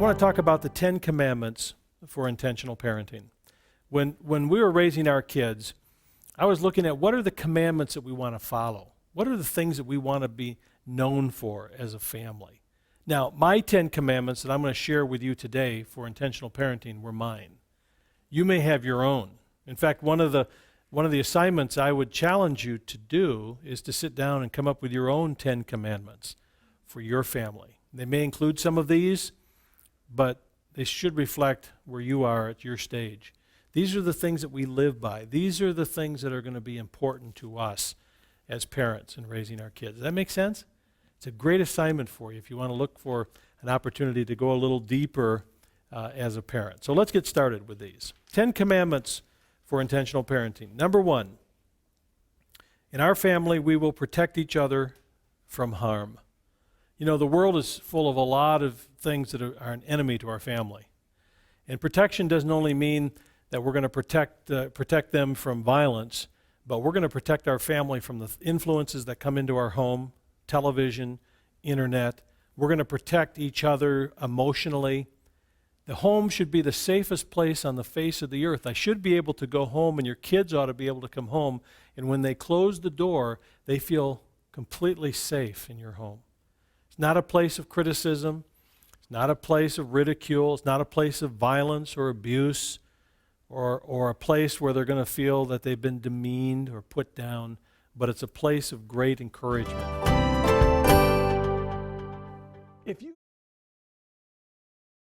want to talk about the 10 Commandments for intentional parenting. When we were raising our kids, I was looking at what are the commandments that we want to follow? What are the things that we want to be known for as a family? Now, my 10 commandments that I'm going to share with you today for intentional parenting were mine. You may have your own. In fact, one of the assignments I would challenge you to do is to sit down and come up with your own 10 commandments for your family. They may include some of these, but they should reflect where you are at your stage. These are the things that we live by. These are the things that are going to be important to us as parents in raising our kids. Does that make sense? It's a great assignment for you if you want to look for an opportunity to go a little deeper as a parent. So let's get started with these. 10 Commandments for intentional parenting. Number 1, in our family, we will protect each other from harm. You know, the world is full of a lot of things that are an enemy to our family. And protection doesn't only mean that we're going to protect them from violence, but we're going to protect our family from the influences that come into our home, television, internet. We're going to protect each other emotionally. The home should be the safest place on the face of the earth. I should be able to go home, and your kids ought to be able to come home, and when they close the door, they feel completely safe in your home. It's not a place of criticism. It's not a place of ridicule. It's not a place of violence or abuse or a place where they're going to feel that they've been demeaned or put down, but it's a place of great encouragement. If you